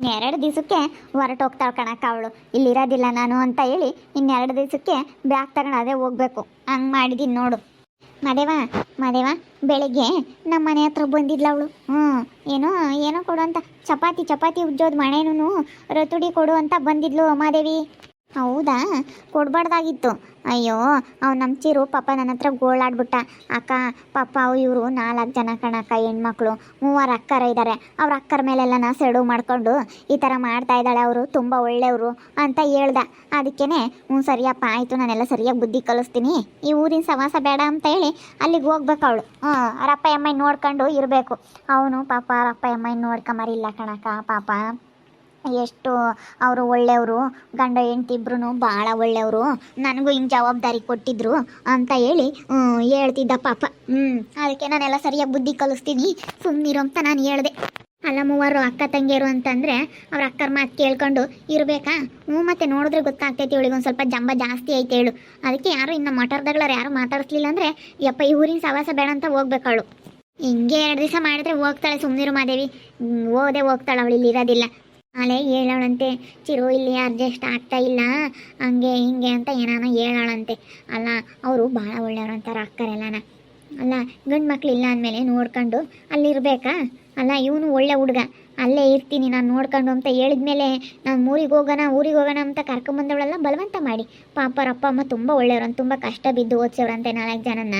2 ದಿವಸಕ್ಕೆ ಹೊರಟೋಗ್ತಾಳೆ ಕಣಕ್ಕ ಅವಳು. ಇಲ್ಲಿರೋದಿಲ್ಲ ನಾನು ಅಂತ ಹೇಳಿ 2 ದಿವಸಕ್ಕೆ ಬ್ಯಾಗ್ ತಗೊಂಡು ಅದೇ ಹೋಗ್ಬೇಕು. ಹಂಗೆ ಮಾಡಿದ್ದೀನಿ ನೋಡು. ಮದೇವ ಮದೇವ ಬೆಳಿಗ್ಗೆ ನಮ್ಮ ಮನೆ ಹತ್ರ ಬಂದಿದ್ಲ ಅವಳು. ಏನೋ ಏನೋ ಕೊಡು ಅಂತ ಚಪಾತಿ ಉಜ್ಜೋದು ಮಣೇನು ರತುಡಿ ಕೊಡು ಅಂತ ಬಂದಿದ್ಲು ಮಾದೇವಿ. ಹೌದಾ, ಕೊಡಬಾರ್ದಾಗಿತ್ತು. ಅಯ್ಯೋ, ಅವ್ನು ನಮ್ಮ ಚಿರು ಪಾಪ ನನ್ನ ಹತ್ರ ಗೋಳಾಡ್ಬಿಟ್ಟ. ಅಕ್ಕ ಪಾಪ ಇವರು 4 ಜನ ಕಣಕ್ಕ, ಹೆಣ್ಮಕ್ಳು 3 ಅಕ್ಕರ ಇದ್ದಾರೆ. ಅವ್ರ ಅಕ್ಕರ ಮೇಲೆಲ್ಲ ಸೆಡು ಮಾಡ್ಕೊಂಡು ಈ ಥರ ಮಾಡ್ತಾ ಇದ್ದಾಳೆ, ಅವರು ತುಂಬ ಒಳ್ಳೆಯವರು ಅಂತ ಹೇಳ್ದ. ಅದಕ್ಕೇ ಸರಿಯಪ್ಪ ಆಯಿತು, ನಾನೆಲ್ಲ ಸರಿಯಾಗಿ ಬುದ್ಧಿ ಕಲಿಸ್ತೀನಿ, ಈ ಊರಿನ ಸವಾಸ ಬೇಡ ಅಂತ ಹೇಳಿ ಅಲ್ಲಿಗೆ ಹೋಗ್ಬೇಕು ಅವಳು. ರಪ್ಪ ಅಮ್ಮನ ನೋಡ್ಕೊಂಡು ಇರಬೇಕು. ಅವನು ಪಾಪ ರಪ್ಪ ಅಮ್ಮನ ನೋಡ್ಕೊಂಬರಿಲ್ಲ ಕಣಕ್ಕ. ಪಾಪ ಎಷ್ಟು ಅವರು ಒಳ್ಳೆಯವರು, ಗಂಡ ಹೆಂಡ್ತಿ ಇಬ್ರು ಭಾಳ ಒಳ್ಳೆಯವರು, ನನಗೂ ಹಿಂಗೆ ಜವಾಬ್ದಾರಿ ಕೊಟ್ಟಿದ್ರು ಅಂತ ಹೇಳಿ ಹೇಳ್ತಿದ್ದ ಪಾಪ. ಅದಕ್ಕೆ ನಾನೆಲ್ಲ ಸರಿಯಾಗಿ ಬುದ್ಧಿ ಕಲಿಸ್ತೀನಿ, ಸುಮ್ಮನಿರು ಅಂತ ನಾನು ಹೇಳಿದೆ. ಅಲ್ಲ 3 ಅಕ್ಕ ತಂಗಿಯರು ಅಂತಂದರೆ ಅವ್ರ ಅಕ್ಕರ ಮಾತು ಕೇಳ್ಕೊಂಡು ಇರಬೇಕಾ? ಮತ್ತೆ ನೋಡಿದ್ರೆ ಗೊತ್ತಾಗ್ತೈತಿ ಇವಳಿಗೆ ಒಂದು ಸ್ವಲ್ಪ ಜಂಬ ಜಾಸ್ತಿ ಐತೆ ಹೇಳು. ಅದಕ್ಕೆ ಯಾರು ಇನ್ನು ಮಠರ್ದಾಗ್ಲಾರು ಯಾರು ಮಾತಾಡಿಸ್ಲಿಲ್ಲ ಅಂದರೆ ಯಪ್ಪ ಈ ಊರಿನ ಸವಾಸ ಬೇಡ ಅಂತ ಹೋಗ್ಬೇಕವಳು. ಹಿಂಗೆ 2 ದಿವಸ ಮಾಡಿದ್ರೆ ಹೋಗ್ತಾಳೆ, ಸುಮ್ಮನಿರು ಮಾದೇವಿ. ಹೋಗ್ತಾಳೆ, ಅವಳು ಇಲ್ಲಿ ಇರೋದಿಲ್ಲ. ಅಲ್ಲೇ ಹೇಳೋಳಂತೆ, ಚಿರು ಇಲ್ಲಿ ಅಡ್ಜಸ್ಟ್ ಆಗ್ತಾ ಇಲ್ಲ ಹಂಗೆ ಹಿಂಗೆ ಅಂತ ಏನಾನ ಹೇಳೋಳಂತೆ. ಅಲ್ಲ ಅವರು ಭಾಳ ಒಳ್ಳೆಯವ್ರು ಅಂತಾರೆ ಅಕ್ಕರೆಲ್ಲನ. ಅಲ್ಲ ಗಂಡು ಮಕ್ಳು ಇಲ್ಲ ಅಂದಮೇಲೆ ನೋಡ್ಕೊಂಡು ಅಲ್ಲಿರ್ಬೇಕಾ? ಅಲ್ಲ ಇವನು ಒಳ್ಳೆ ಹುಡುಗ, ಅಲ್ಲೇ ಇರ್ತೀನಿ ನಾನು ನೋಡ್ಕೊಂಡು ಅಂತ ಹೇಳಿದ್ಮೇಲೆ ನಾನು ಊರಿಗೆ ಹೋಗೋಣ ಅಂತ ಕರ್ಕೊಂಬಂದವಳೆಲ್ಲ ಬಲವಂತ ಮಾಡಿ. ಪಾಪ ಅಪ್ಪ ಅಮ್ಮ ತುಂಬ ಒಳ್ಳೆಯವ್ರಂತ, ತುಂಬ ಕಷ್ಟ ಬಿದ್ದು ಓದಿಸೋರಂತೆ 4 ಜನನ.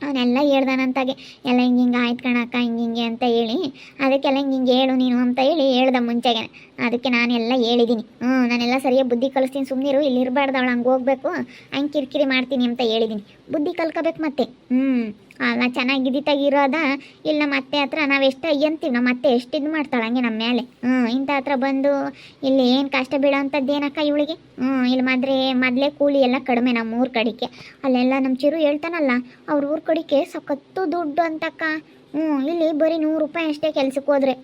ಅವನೆಲ್ಲ ಹೇಳ್ದಾನಂತಾಗೆ ಎಲ್ಲ ಹಿಂಗೆ ಆಯ್ತು ಕಣಕ್ಕ ಹಿಂಗೆ ಅಂತ ಹೇಳಿ, ಅದಕ್ಕೆಲ್ಲ ಹಿಂಗೆ ಹೇಳು ನೀನು ಅಂತ ಹೇಳಿ ಹೇಳ್ದ ಮುಂಚೆಗೆ. ಅದಕ್ಕೆ ನಾನೆಲ್ಲ ಹೇಳಿದ್ದೀನಿ. ನಾನೆಲ್ಲ ಸರಿಯಾಗಿ ಬುದ್ಧಿ ಕಲಿಸ್ತೀನಿ, ಸುಮ್ಮನಿರು, ಇಲ್ಲಿ ಇರಬಾರ್ದು, ಅವಳು ಹಂಗೆ ಹೋಗ್ಬೇಕು, ಹಂಗೆ ಕಿರಿಕಿರಿ ಮಾಡ್ತೀನಿ ಅಂತ ಹೇಳಿದ್ದೀನಿ. ಬುದ್ಧಿ ಕಲ್ಕೋಬೇಕು ಮತ್ತೆ. ಅಲ್ಲ ಚೆನ್ನಾಗಿದ್ದಿತ್ತಾಗಿರೋದ ಇಲ್ಲ ನಮ್ಮ ಅತ್ತೆ ಹತ್ರ ನಾವು ಎಷ್ಟು ಅಂತೀವಿ, ನಮ್ಮ ಅತ್ತೆ ಎಷ್ಟು ಇದು ಮಾಡ್ತಾಳೆ ಹಂಗೆ ನಮ್ಮ ಮೇಲೆ. ಇಂಥ ಹತ್ರ ಬಂದು ಇಲ್ಲಿ ಏನು ಕಷ್ಟ ಬೀಳೋ ಅಂಥದ್ದು ಏನಕ್ಕ ಇವಳಿಗೆ. ಇಲ್ಲಿ ಮೊದಲೇ ಕೂಲಿ ಎಲ್ಲ ಕಡಿಮೆ ನಮ್ಮ ಊರ ಕಡೆಗೆ. ಅಲ್ಲೆಲ್ಲ ನಮ್ಮ ಚಿರು ಹೇಳ್ತಾನಲ್ಲ, ಅವ್ರ ಊರ ಕಡೆಗೆ ಸಖತ್ತು ದುಡ್ಡು ಅಂತಕ್ಕ. ಇಲ್ಲಿ ಬರೀ 100 ರೂಪಾಯಿ ಅಷ್ಟೇ ಕೆಲ್ಸಕ್ಕೆ ಹೋದ್ರೆ.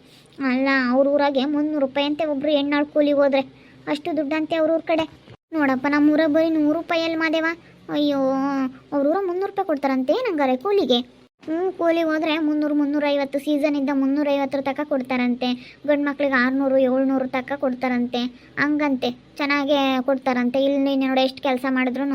ಅಲ್ಲ ಅವ್ರ ಊರಾಗೆ 300 ರೂಪಾಯಿ ಅಂತೆ ಒಬ್ಬರು ಹೆಣ್ಣಾಳು ಕೂಲಿಗೆ ಹೋದ್ರೆ, ಅಷ್ಟು ದುಡ್ಡಂತೆ ಅವ್ರ ಊರ ಕಡೆ. ನೋಡಪ್ಪ ನಮ್ಮ ಊರಾಗ ಬರೀ 100 ರೂಪಾಯಲ್ಲಿ ಮಾದೇವ. ಅಯ್ಯೋ, ಅವ್ರೂರ 300 ರೂಪಾಯಿ ಕೊಡ್ತಾರಂತೆ ನಂಗಾರೆ ಕೂಲಿಗೆ. ಕೂಲಿಗೆ ಹೋದರೆ 300 350, ಸೀಸನ್ ಇದ್ದ 350 ತನಕ ಕೊಡ್ತಾರಂತೆ. ಗಂಡು ಮಕ್ಳಿಗೆ 600 700 ತನಕ ಕೊಡ್ತಾರಂತೆ. ಹಂಗಂತೆ ಚೆನ್ನಾಗೇ ಕೊಡ್ತಾರಂತೆ. ಇಲ್ಲಿ ನೋಡಿ ಎಷ್ಟು ಕೆಲಸ ಮಾಡಿದ್ರು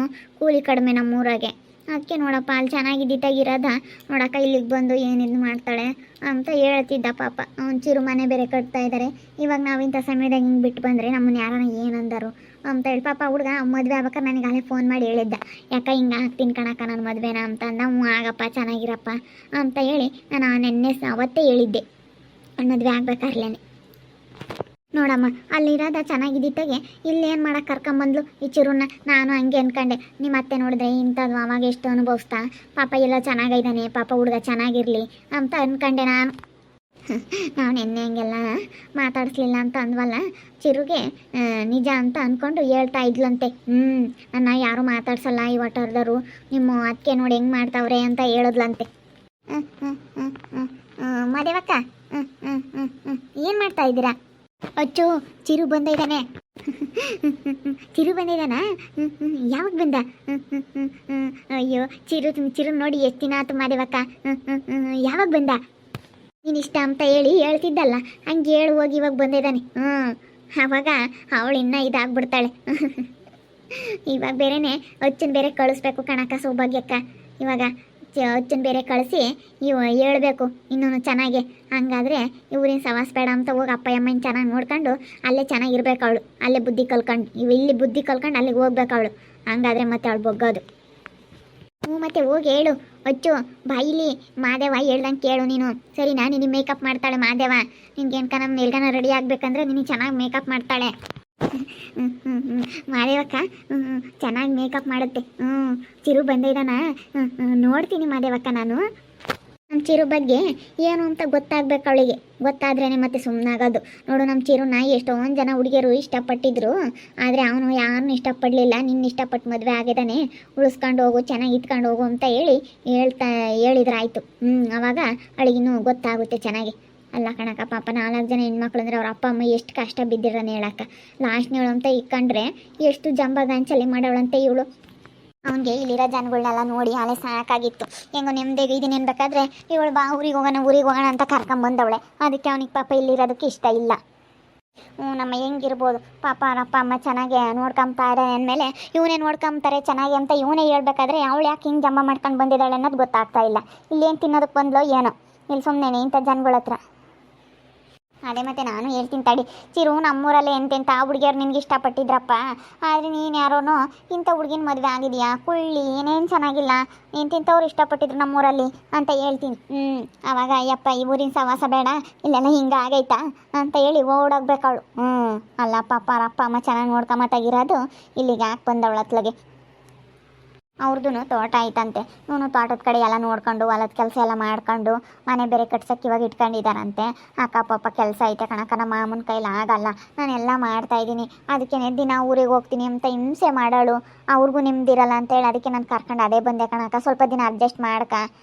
ಕೂಲಿ ಕಡಿಮೆ ನಮ್ಮೂರಾಗೆ. ಅದಕ್ಕೆ ನೋಡಪ್ಪ ಅಲ್ಲಿ ಚೆನ್ನಾಗಿದ್ದಿದ್ದಾಗಿರೋದ ನೋಡಕ್ಕ ಇಲ್ಲಿಗೆ ಬಂದು ಏನಿದು ಮಾಡ್ತಾಳೆ ಅಂತ ಹೇಳ್ತಿದ್ದ ಪಾಪ. ಅವ್ನು ಚಿರು ಮನೆ ಬೇರೆ ಕಟ್ತಾ ಇದ್ದಾರೆ. ಇವಾಗ ನಾವು ಇಂಥ ಸಮಯದಾಗ ಹಿಂಗೆ ಬಿಟ್ಟು ಬಂದರೆ ನಮ್ಮನ್ನು ಯಾರನ್ನ ಏನಂದರು ಅಂತ ಹೇಳಿ ಪಾಪ ಹುಡುಗ ಮದುವೆ ಆಗ್ಬೇಕಾದ್ರೆ ನನಗೆ ಅಲ್ಲೇ ಫೋನ್ ಮಾಡಿ ಹೇಳಿದ್ದ, ಯಾಕ ಹಿಂಗೆ ಆಗ್ತೀನಿ ಕಣಕ್ಕ ನನ್ನ ಮದುವೆನ ಅಂತ ಅಂದ. ಆಗಪ್ಪ ಚೆನ್ನಾಗಿರಪ್ಪ ಅಂತ ಹೇಳಿ ನಾನು ನೆನ್ನೆ ಅವತ್ತೇ ಹೇಳಿದ್ದೆ ಮದುವೆ ಆಗ್ಬೇಕಾರ್ಲೇನೆ. ನೋಡಮ್ಮ ಅಲ್ಲಿರೋದ ಚೆನ್ನಾಗಿದ್ದಿತ್ತಾಗೆ ಇಲ್ಲಿ ಏನು ಮಾಡಕ್ಕೆ ಕರ್ಕೊಂಬಂದ್ಲು ಈ ಚಿರುನ. ನಾನು ಹಂಗೆ ಅನ್ಕೊಂಡೆ, ನಿಮ್ಮ ಅತ್ತೆ ನೋಡಿದ್ರೆ ಇಂಥದ್ದು ಅವಾಗ ಎಷ್ಟು ಅನುಭವಿಸ್ತಾ, ಪಾಪ ಎಲ್ಲ ಚೆನ್ನಾಗಿದ್ದಾನೆ, ಪಾಪ ಹುಡುಗ ಚೆನ್ನಾಗಿರಲಿ ಅಂತ ಅನ್ಕೊಂಡೆ ನಾನು. ನಾವು ನೆನ್ನೆ ಹಂಗೆಲ್ಲ ಮಾತಾಡಿಸ್ಲಿಲ್ಲ ಅಂತ ಅಂದ್ವಲ್ಲ, ಚಿರುಗೆ ನಿಜ ಅಂತ ಅಂದ್ಕೊಂಡು ಹೇಳ್ತಾ ಇದ್ಲಂತೆ. ನನ್ನ ಯಾರು ಮಾತಾಡ್ಸಲ್ಲ ಈ ಒಟ್ಟರ್ದರು, ನಿಮ್ಮ ಅದಕ್ಕೆ ನೋಡಿ ಹೆಂಗೆ ಮಾಡ್ತಾವ್ರೆ ಅಂತ ಹೇಳಿದ್ಲಂತೆ. ಮದೇವಕ್ಕ ಏನು ಮಾಡ್ತಾ ಇದ್ದೀರಾ? ಅಚ್ಚು ಚಿರು ಬಂದಿದ್ದಾನೆ. ಚಿರು ಬಂದಿದ್ದಾನ? ಯಾವಾಗ ಬಂದ? ಅಯ್ಯೋ ಚಿರು ನೋಡಿ ಎಷ್ಟು ದಿನ ಆಯ್ತು ಮಾದೇವಕ್ಕ. ಯಾವಾಗ ಬಂದ? ನೀನು ಇಷ್ಟ ಅಂತ ಹೇಳಿ ಹೇಳ್ತಿದ್ದಲ್ಲ, ಹಂಗೆ ಹೇಳಿ ಹೋಗಿ ಇವಾಗ ಬಂದಿದ್ದಾನೆ. ಆವಾಗ ಅವಳು ಇನ್ನೂ ಇದಾಗ್ಬಿಡ್ತಾಳೆ. ಇವಾಗ ಬೇರೆನೆ ಅಚ್ಚನ್ ಬೇರೆ ಕಳಿಸ್ಬೇಕು ಕಣಕ್ಕ ಸೌಭಾಗ್ಯಕ್ಕ. ಇವಾಗ ಅಚ್ಚನ್ ಬೇರೆ ಕಳಿಸಿ ಹೇಳ್ಬೇಕು ಇನ್ನೂ ಚೆನ್ನಾಗಿ. ಹಂಗಾದ್ರೆ ಊರಿನ ಸವಾಸ ಬೇಡ ಅಂತ ಹೋಗಿ ಅಪ್ಪ ಅಮ್ಮನ ಚೆನ್ನಾಗಿ ನೋಡ್ಕೊಂಡು ಅಲ್ಲೇ ಚೆನ್ನಾಗಿರ್ಬೇಕು ಅವಳು. ಅಲ್ಲೇ ಬುದ್ಧಿ ಕಲ್ಕೊಂಡು ಇಲ್ಲಿ ಬುದ್ಧಿ ಕಲ್ಕೊಂಡು ಅಲ್ಲಿಗೆ ಹೋಗ್ಬೇಕು ಅವಳು. ಹಂಗಾದ್ರೆ ಮತ್ತೆ ಅವಳು ಬೊಗ್ಗೋದು. ಮತ್ತೆ ಹೋಗಿ ಹೇಳು ಅಚ್ಚು, ಬಾಯಿಲಿ ಮಾದೇವ ಹೇಳ್ದಂಗೆ ಕೇಳು ನೀನು. ಸರಿನಾ? ನಿನಗೆ ಮೇಕಪ್ ಮಾಡ್ತಾಳೆ ಮಾದೇವ. ನಿನ್ಗೇನ್ಕ ನಮ್ಮ ಎಲ್ಗನ ರೆಡಿ ಆಗಬೇಕಂದ್ರೆ ನಿನಗೆ ಚೆನ್ನಾಗಿ ಮೇಕಪ್ ಮಾಡ್ತಾಳೆ. ಮಾದೇವಕ್ಕ ಚೆನ್ನಾಗಿ ಮೇಕಪ್ ಮಾಡುತ್ತೆ. ಚಿರು ಬಂದಿದ್ದಾನ? ನೋಡ್ತೀನಿ ಮಾದೇವಕ್ಕ ನಾನು. ನಮ್ಮ ಚಿರು ಬಗ್ಗೆ ಏನು ಅಂತ ಗೊತ್ತಾಗ್ಬೇಕು ಅವಳಿಗೆ. ಗೊತ್ತಾದ್ರೇ ಮತ್ತೆ ಸುಮ್ಮನಾಗೋದು. ನೋಡು ನಮ್ಮ ಚಿರುನ ಎಷ್ಟೊಂದು ಜನ ಹುಡುಗಿಯರು ಇಷ್ಟಪಟ್ಟಿದ್ರು, ಆದರೆ ಅವನು ಯಾರನ್ನೂ ಇಷ್ಟಪಡಲಿಲ್ಲ. ನಿನ್ನ ಇಷ್ಟಪಟ್ಟು ಮದುವೆ ಆಗಿದ್ದಾನೆ, ಉಳಿಸ್ಕೊಂಡು ಹೋಗು, ಚೆನ್ನಾಗಿ ಇಟ್ಕೊಂಡು ಹೋಗು ಅಂತ ಹೇಳಿದ್ರಾಯ್ತು. ಆವಾಗ ಅವಳಿಗಿನ್ನೂ ಗೊತ್ತಾಗುತ್ತೆ ಚೆನ್ನಾಗಿ. ಅಲ್ಲ ಕಣಕ್ಕ, ಪಾಪ 4 ಜನ ಹೆಣ್ಮಕ್ಳು ಅಂದರೆ ಅವ್ರ ಅಪ್ಪ ಅಮ್ಮ ಎಷ್ಟು ಕಷ್ಟ ಬಿದ್ದಿರೋನೆ ಹೇಳಕ್ಕ. ಲಾಸ್ಟ್ನೇಳು ಅಂತ ಇಕ್ಕೊಂಡ್ರೆ ಎಷ್ಟು ಜಂಬಗಾಂಚಲಿ ಮಾಡೋಳಂತೆ ಇವಳು. ಅವನಿಗೆ ಇಲ್ಲಿರೋ ಜನಗಳನ್ನೆಲ್ಲ ನೋಡಿ ಅಲ್ಲೇ ಸಾಕಾಗಿತ್ತು. ಹೆಂಗೋ ನೆಮ್ಮದಿಗೆ ಇದೀನಿ ಅನ್ಬೇಕಾದ್ರೆ ಇವಳು ಬಾ ಊರಿಗೆ ಹೋಗೋಣ ಅಂತ ಕರ್ಕೊಂಬಂದವಳೆ. ಅದಕ್ಕೆ ಅವನಿಗೆ ಪಾಪ ಇಲ್ಲಿರೋದಕ್ಕೆ ಇಷ್ಟ ಇಲ್ಲ. ನಮ್ಮ ಹೆಂಗಿರ್ಬೋದು ಪಾಪ ಅವ್ರ ಅಪ್ಪ ಅಮ್ಮ ಚೆನ್ನಾಗಿ ನೋಡ್ಕೊಂತಾರೆ ಅಂದಮೇಲೆ ಇವನೇ ನೋಡ್ಕೊಂತಾರೆ ಚೆನ್ನಾಗಿ ಅಂತ ಇವನೇ ಹೇಳ್ಬೇಕಾದ್ರೆ ಅವಳು ಯಾಕೆ ಹಿಂಗೆ ಜಂಬ ಮಾಡ್ಕೊಂಡು ಬಂದಿದ್ದಾಳೆ ಅನ್ನೋದು ಗೊತ್ತಾಗ್ತಾ ಇಲ್ಲ. ಇಲ್ಲೇನು ತಿನ್ನೋದಕ್ಕೆ ಬಂದ್ಲೋ ಏನೋ ಇಲ್ಲಿ ಸುಮ್ಮನೆ ಇಂಥ ಜನಗಳ ಹತ್ರ. ಅದೇ ಮತ್ತೆ ನಾನು ಹೇಳ್ತೀನಿ ತಡಿ ಚಿರು, ನಮ್ಮೂರಲ್ಲೇ ಎಂತೆಂಥ ಹುಡುಗಿಯರು ನಿನ್ಗೆ ಇಷ್ಟಪಟ್ಟಿದ್ರಪ್ಪ, ಆದರೆ ನೀನು ಯಾರೋನೋ ಇಂಥ ಹುಡುಗಿನ ಮದುವೆ ಆಗಿದೆಯಾ ಕುಳ್ಳಿ ಏನೇನು ಚೆನ್ನಾಗಿಲ್ಲ, ಎಂತೆಂಥವ್ರು ಇಷ್ಟಪಟ್ಟಿದ್ರು ನಮ್ಮೂರಲ್ಲಿ ಅಂತ ಹೇಳ್ತೀನಿ. ಆವಾಗ ಅಯ್ಯಪ್ಪ ಈ ಊರಿನ ಸವಾಸ ಬೇಡ, ಇಲ್ಲೆಲ್ಲ ಹಿಂಗೆ ಆಗೈತಾ ಅಂತ ಹೇಳಿ ಓಡೋಗ್ಬೇಕು ಅವಳು. ಅಲ್ಲ ಪಾಪ ಅವ್ರ ಅಪ್ಪ ಅಮ್ಮ ಚೆನ್ನಾಗಿ ನೋಡ್ಕೊಂಬತ್ತಾಗಿರೋದು ಇಲ್ಲಿಗೆ ಯಾಕೆ ಬಂದವಳು ಅತ್ಲಗೆ. ಅವ್ರದ್ದು ತೋಟ ಐತಂತೆ, ಇವನು ತೋಟದ ಕಡೆ ಎಲ್ಲ ನೋಡ್ಕೊಂಡು ಹೊಲದ ಕೆಲಸ ಎಲ್ಲ ಮಾಡ್ಕೊಂಡು ಮನೆ ಬೇರೆ ಕಟ್ಸೋಕ್ಕೆ ಇವಾಗ ಇಟ್ಕೊಂಡಿದ್ದಾರಂತೆ. ಅಕ್ಕಪಪ್ಪ ಕೆಲಸ ಐತೆ ಕಣಕ್ಕ, ನಮ್ಮ ಮಾಮನ ಕೈಲಿ ಆಗಲ್ಲ, ನಾನೆಲ್ಲ ಮಾಡ್ತಾಯಿದ್ದೀನಿ, ಅದಕ್ಕೆ ದಿನ ಊರಿಗೆ ಹೋಗ್ತೀನಿ ಅಂತ ಹಿಂಸೆ ಮಾಡೋಳು, ಅವ್ರಿಗೂ ನಿಮ್ದಿರಲ್ಲ ಅಂತೇಳಿ ಅದಕ್ಕೆ ನಾನು ಕರ್ಕೊಂಡು ಅದೇ ಬಂದೆ ಕಣಕ್ಕ, ಸ್ವಲ್ಪ ದಿನ ಅಡ್ಜಸ್ಟ್ ಮಾಡ್ಕ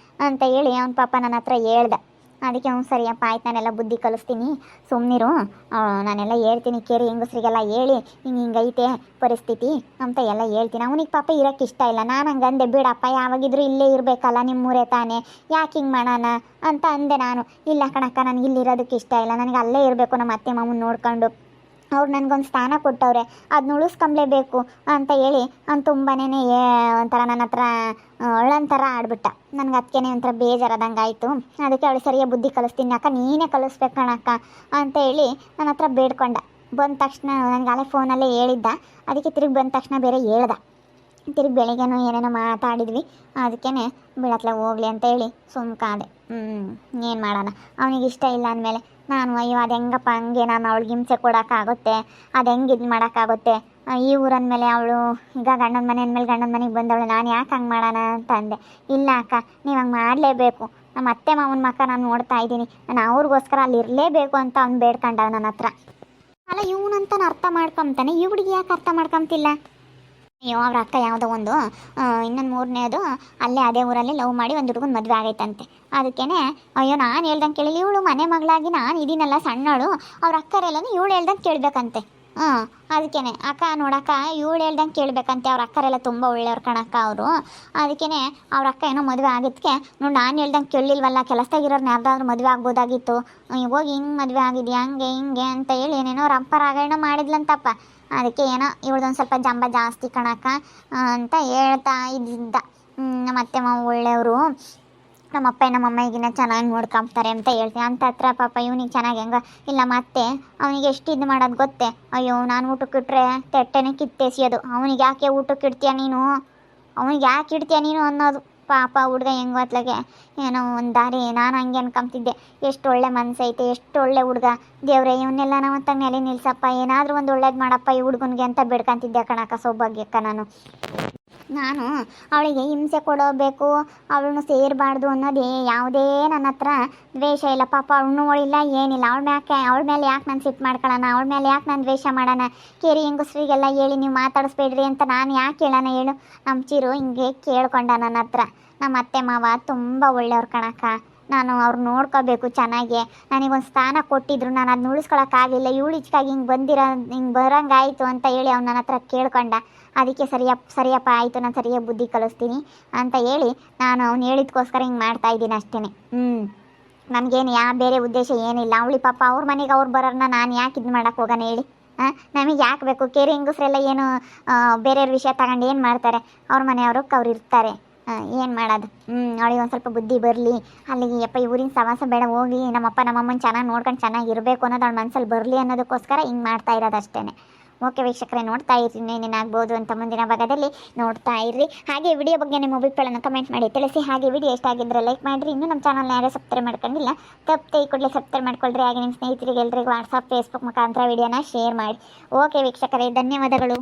ಅಂತ ಹೇಳಿ ಅವ್ನ ಪಾಪ ನನ್ನ ಹತ್ರ ಹೇಳ್ದೆ. ಅದಕ್ಕೆ ಅವ್ನು ಸರಿಯಪ್ಪ ಆಯ್ತು, ನಾನೆಲ್ಲ ಬುದ್ಧಿ ಕಲಿಸ್ತೀನಿ ಸುಮ್ಮನಿರು, ನಾನೆಲ್ಲ ಹೇಳ್ತೀನಿ ಕೇರಿ ಹೆಂಗಸ್ರಿಗೆಲ್ಲ ಹೇಳಿ ಹಿಂಗೈತೆ ಪರಿಸ್ಥಿತಿ ಅಂತ ಎಲ್ಲ ಹೇಳ್ತೀನಿ. ಅವನಿಗೆ ಪಾಪ ಇರೋಕ್ಕೆ ಇಷ್ಟ ಇಲ್ಲ. ನಾನು ಹಂಗೆ ಅಂದೆ, ಬಿಡಪ್ಪ ಯಾವಾಗಿದ್ರು ಇಲ್ಲೇ ಇರಬೇಕಲ್ಲ ನಿಮ್ಮೂರೇ ತಾನೇ, ಯಾಕೆ ಹಿಂಗೆ ಮಾಡೋಣ ಅಂತ ಅಂದೆ ನಾನು. ಇಲ್ಲ ಕಣಕ್ಕ, ನನಗೆ ಇಲ್ಲಿರೋದಕ್ಕೆ ಇಷ್ಟ ಇಲ್ಲ, ನನಗೆ ಅಲ್ಲೇ ಇರಬೇಕು ನಮ್ಮ ಅತ್ತೆ ಮಾಮನ ನೋಡ್ಕೊಂಡು, ಅವ್ರು ನನಗೊಂದು ಸ್ಥಾನ ಕೊಟ್ಟವ್ರೆ, ಅದನ್ನ ಉಳಿಸ್ಕೊಂಬ್ಲೇಬೇಕು ಅಂತ ಹೇಳಿ ಅವ್ನು ತುಂಬಾ ಒಂಥರ ನನ್ನ ಹತ್ರ ಒಳ್ಳೊಂಥರ ಆಡ್ಬಿಟ್ಟ. ನನಗೆ ಅದಕ್ಕೆ ಒಂಥರ ಬೇಜಾರದಂಗೆ ಆಯಿತು. ಅದಕ್ಕೆ ಅವಳು ಸರಿಯಾಗಿ ಬುದ್ಧಿ ಕಲಿಸ್ತೀನಿ ಅಕ್ಕ, ನೀನೇ ಕಲಿಸ್ಬೇಕು ಕಣಕ್ಕ ಅಂತ ಹೇಳಿ ನನ್ನ ಹತ್ರ ಬೇಡ್ಕೊಂಡ. ಬಂದ ತಕ್ಷಣ ನನಗೆ ಅಲ್ಲೇ ಫೋನಲ್ಲೇ ಹೇಳಿದ್ದ, ಅದಕ್ಕೆ ತಿರುಗಿ ಬಂದ ತಕ್ಷಣ ಬೇರೆ ಹೇಳ್ದ. ತಿರುಗಿ ಬೆಳಿಗ್ಗೆನೂ ಏನೇನೋ ಮಾತಾಡಿದ್ವಿ, ಅದಕ್ಕೇ ಬಿಡತ್ಲೆ ಹೋಗ್ಲಿ ಅಂತ ಹೇಳಿ ಸುಮ್ಕಾದೆ. ಏನು ಮಾಡೋಣ, ಅವನಿಗೆ ಇಷ್ಟ ಇಲ್ಲ ಅಂದಮೇಲೆ ನಾನು ಅಯ್ಯೋ ಅದು ಹೆಂಗಪ್ಪ ಹಂಗೆ ನಾನು ಅವಳಿಗೆ ಹಿಂಸೆ ಕೊಡೋಕ್ಕಾಗುತ್ತೆ, ಅದು ಹೆಂಗೆ ಇದು ಮಾಡೋಕ್ಕಾಗುತ್ತೆ, ಈ ಊರಂದಮೇಲೆ ಅವಳು ಈಗ ಗಂಡನ ಮನೆ ಅಂದಮೇಲೆ ಗಂಡನ ಮನೆಗೆ ಬಂದವಳು, ನಾನು ಯಾಕೆ ಹಂಗೆ ಮಾಡೋಣ ಅಂತ ಅಂದೆ. ಇಲ್ಲ ಅಕ್ಕ, ನೀವು ಹಂಗೆ ಮಾಡಲೇಬೇಕು, ನಮ್ಮ ಅತ್ತೆ ಮಾವನ ಮಕ್ಕ ನಾನು ನೋಡ್ತಾ ಇದ್ದೀನಿ, ನಾನು ಅವ್ರಿಗೋಸ್ಕರ ಅಲ್ಲಿ ಇರಲೇಬೇಕು ಅಂತ ಅವ್ನು ಬೇಡ್ಕೊಂಡ ನನ್ನ ಹತ್ರ. ಅಲ್ಲ ಇವನಂತ ಅರ್ಥ ಮಾಡ್ಕೊಂತಾನೆ, ಈ ಹುಡುಗಿ ಯಾಕೆ ಅರ್ಥ ಮಾಡ್ಕೊಂತಿಲ್ಲ? ಅಯ್ಯೋ ಅವ್ರ ಅಕ್ಕ ಯಾವುದೋ ಒಂದು ಇನ್ನೊಂದು ಮೂರನೇದು ಅಲ್ಲೇ ಅದೇ ಊರಲ್ಲಿ ಲವ್ ಮಾಡಿ ಒಂದು ಹುಡುಗನ ಮದುವೆ ಆಗೈತಂತೆ. ಅದಕ್ಕೇ ಅಯ್ಯೋ ನಾನು ಹೇಳ್ದಂಗೆ ಕೇಳಿಲ್ಲ, ಇವಳು ಮನೆ ಮಗಳಾಗಿ ನಾನು ಇದೀನಲ್ಲ ಸಣ್ಣವಳು, ಅವ್ರ ಅಕ್ಕರೆಲ್ಲನೂ ಇವಳು ಹೇಳ್ದಂಗೆ ಕೇಳಬೇಕಂತೆ. ಅದಕ್ಕೇ ಅಕ್ಕ ನೋಡಕ್ಕ ಇವಳು ಹೇಳ್ದಂಗೆ ಕೇಳಬೇಕಂತೆ, ಅವ್ರ ಅಕ್ಕರೆಲ್ಲ ತುಂಬ ಒಳ್ಳೆಯವ್ರು ಕಣಕ್ಕ ಅವರು. ಅದಕ್ಕೇ ಅವ್ರ ಅಕ್ಕ ಏನೋ ಮದುವೆ ಆಗಿದ್ದಕ್ಕೆ ನೋಡಿ ನಾನು ಹೇಳ್ದಂಗೆ ಕೇಳಲಿಲ್ವಲ್ಲ, ಕೆಲಸದಾಗಿರೋರ್ನ ಯಾರ್ದಾದ್ರೂ ಮದುವೆ ಆಗ್ಬೋದಾಗಿತ್ತು, ಹೋಗಿ ಹಿಂಗೆ ಮದುವೆ ಆಗಿದೆಯಾ ಹಂಗೆ ಹಿಂಗೆ ಅಂತ ಹೇಳಿ ಏನೇನೋ ರಂಪರಾಗೇನೋ ಮಾಡಿದ್ಲಂತಪ್ಪ. ಅದಕ್ಕೆ ಏನೋ ಇವಳ್ದೊಂದು ಸ್ವಲ್ಪ ಜಂಬ ಜಾಸ್ತಿ ಕಣಕ್ಕ ಅಂತ ಹೇಳ್ತಾ ಇದ್ದಿದ್ದ. ನಮ್ಮ ಅತ್ತೆ ಮಾವ ಒಳ್ಳೆಯವರು, ನಮ್ಮಪ್ಪ ನಮ್ಮಮ್ಮ ಈಗಿನ ಚೆನ್ನಾಗಿ ನೋಡ್ಕೊಂತಾರೆ ಅಂತ ಹೇಳ್ತೀನಿ. ಅಂತ ಹತ್ರ ಪಾಪ ಇವನಿಗೆ ಚೆನ್ನಾಗಿ ಹೆಂಗ ಇಲ್ಲ, ಮತ್ತೆ ಅವನಿಗೆ ಎಷ್ಟು ಇದು ಮಾಡೋದು ಗೊತ್ತೇ, ಅಯ್ಯೋ ನಾನು ಊಟಕ್ಕೆ ಇಟ್ಟರೆ ತೆಟ್ಟೆನೇ ಕಿತ್ತೆಸಿಯೋದು, ಅವನಿಗೆ ಯಾಕೆ ಊಟಕ್ಕೆ ಇಡ್ತೀಯ ನೀನು, ಅವನಿಗೆ ಯಾಕೆ ಇಡ್ತೀಯ ನೀನು ಅನ್ನೋದು. ಪಾಪ ಹುಡುಗ ಹೆಂಗೋ ಅತ್ಲಾಗೆ ಏನೋ ಒಂದು ದಾರಿ. ನಾನು ಹಂಗೆ ಅನ್ಕೊಂತಿದ್ದೆ, ಎಷ್ಟು ಒಳ್ಳೆ ಮನಸ್ಸೈತೆ, ಎಷ್ಟು ಒಳ್ಳೆ ಹುಡುಗ, ದೇವ್ರೆ ಇವನ್ನೆಲ್ಲ ನಾವಂತ ಮೇಲೆ ನಿಲ್ಸಪ್ಪ, ಏನಾದರೂ ಒಂದು ಒಳ್ಳೇದು ಮಾಡಪ್ಪ ಈ ಹುಡುಗನಿಗೆ ಅಂತ ಬೇಡ್ಕೊಂತಿದ್ದೆ ಕಣಕ್ಕ ಸೌಭಾಗ್ಯಕ್ಕ. ನಾನು ಅವಳಿಗೆ ಹಿಂಸೆ ಕೊಡೋಬೇಕು, ಅವಳನ್ನು ಸೇರಬಾರ್ದು ಅನ್ನೋದೇ ಯಾವುದೇ ನನ್ನ ಹತ್ರ ದ್ವೇಷ ಇಲ್ಲ. ಪಾಪ ಅವಳನ್ನು ಒಳಿಲ್ಲ ಏನಿಲ್ಲ, ಅವಳ ಮೇಲೆ ಯಾಕೆ ನಾನು ಸಿಟ್ಟು ಮಾಡ್ಕೊಳ್ಳೋಣ, ಅವಳ ಮೇಲೆ ಯಾಕೆ ನಾನು ದ್ವೇಷ ಮಾಡೋಣ. ಕೇರಿ ಹೆಂಗಸ್ರಿಗೆಲ್ಲ ಹೇಳಿ ನೀವು ಮಾತಾಡಿಸ್ಬೇಡ್ರಿ ಅಂತ ನಾನು ಯಾಕೆ ಹೇಳೋಣ ಹೇಳು. ನಮ್ಮ ಚಿರು ಹಿಂಗೆ ಕೇಳ್ಕೊಂಡ ನನ್ನ ಹತ್ರ. ನಮ್ಮ ಅತ್ತೆ ಮಾವ ತುಂಬ ಒಳ್ಳೆಯವ್ರು ಕಣಕ್ಕ, ನಾನು ಅವ್ರು ನೋಡ್ಕೋಬೇಕು ಚೆನ್ನಾಗಿ, ನನಗೊಂದು ಸ್ಥಾನ ಕೊಟ್ಟಿದ್ರು, ನಾನು ಅದನ್ನ ಉಳಿಸ್ಕೊಳಕ್ಕಾಗಲಿಲ್ಲ, ಇವಳಿಚ್ಕಾಗಿ ಹಿಂಗೆ ಬರೋಂಗಾಯಿತು ಅಂತ ಹೇಳಿ ಅವ್ನು ನನ್ನ ಹತ್ರ ಕೇಳ್ಕೊಂಡ. ಅದಕ್ಕೆ ಸರಿಯಪ್ಪ ಆಯಿತು, ನಾನು ಸರಿಯಾಗಿ ಬುದ್ಧಿ ಕಲಿಸ್ತೀನಿ ಅಂತ ಹೇಳಿ ನಾನು ಅವ್ನು ಹೇಳಿದ್ಕೋಸ್ಕರ ಹಿಂಗೆ ಮಾಡ್ತಾಯಿದ್ದೀನಿ ಅಷ್ಟೇ. ನಮಗೇನು ಬೇರೆ ಉದ್ದೇಶ ಏನಿಲ್ಲ. ಅವಳಿ ಪಾಪ ಅವ್ರ ಮನೆಗೆ ಅವ್ರು ಬರೋರನ್ನ ನಾನು ಯಾಕೆ ಇದು ಮಾಡೋಕ್ಕೆ ಹೋಗೋಣ ಹೇಳಿ. ನಮಗೆ ಯಾಕೆ ಬೇಕು? ಕೇರಿ ಹೆಂಗಸ್ರೆಲ್ಲ ಏನು ಬೇರೆಯವ್ರ ವಿಷಯ ತಗೊಂಡು ಏನು ಮಾಡ್ತಾರೆ, ಅವ್ರ ಮನೆಯವ್ರಿಗೆ ಅವ್ರು ಇರ್ತಾರೆ, ಏನು ಮಾಡೋದು. ಅವಳಿಗೆ ಒಂದು ಸ್ವಲ್ಪ ಬುದ್ಧಿ ಬರಲಿ, ಅಲ್ಲಿಗೆ ಯಪ್ಪ ಈ ಊರಿನ ಸವಾಸ ಬೇಡ, ಹೋಗಿ ನಮ್ಮಪ್ಪ ನಮ್ಮಮ್ಮನ ಚೆನ್ನಾಗಿ ನೋಡ್ಕೊಂಡು ಚೆನ್ನಾಗಿರಬೇಕು ಅನ್ನೋದು ಅವ್ಳ ಮನಸ್ಸಲ್ಲಿ ಬರಲಿ ಅನ್ನೋದಕ್ಕೋಸ್ಕರ ಹಿಂಗೆ ಮಾಡ್ತಾ ಇರೋದು ಅಷ್ಟೇ. ಓಕೆ ವೀಕ್ಷಕರೇ, ನೋಡ್ತಾ ಇರ್ತೀನಿ ಏನೇನಾಗ್ಬೋದು ಅಂತ ಮುಂದಿನ ಭಾಗದಲ್ಲಿ ನೋಡ್ತಾ ಇರ್ರಿ. ಹಾಗೆ ವಿಡಿಯೋ ಬಗ್ಗೆ ನಿಮ್ಮ ಅಭಿಪ್ರಾಯಗಳನ್ನು ಕಮೆಂಟ್ ಮಾಡಿ ತಿಳಿಸಿ. ಹಾಗೆ ವಿಡಿಯೋ ಎಷ್ಟ ಆಗಿದ್ರೆ ಲೈಕ್ ಮಾಡಿರಿ. ಇನ್ನೂ ನಮ್ಮ ಚಾನಲ್ನ ಯಾರೇ ಸಬ್ಸ್ಕ್ರೈಬ್ ಮಾಡ್ಕೊಂಡಿಲ್ಲ ತಪ್ಪದೆ ಈ ಕೂಡಲೇ ಸಬ್ಸ್ಕ್ರೈಬ್ ಮಾಡ್ಕೊಳ್ರಿ. ಹಾಗೆ ನಿಮ್ಮ ಸ್ನೇಹಿತರಿಗೆ ಎಲ್ಲರಿಗೂ ವಾಟ್ಸಪ್ ಫೇಸ್ಬುಕ್ ಮುಖಾಂತರ ವಿಡಿಯೋನ ಶೇರ್ ಮಾಡಿ. ಓಕೆ ವೀಕ್ಷಕರೇ, ಧನ್ಯವಾದಗಳು.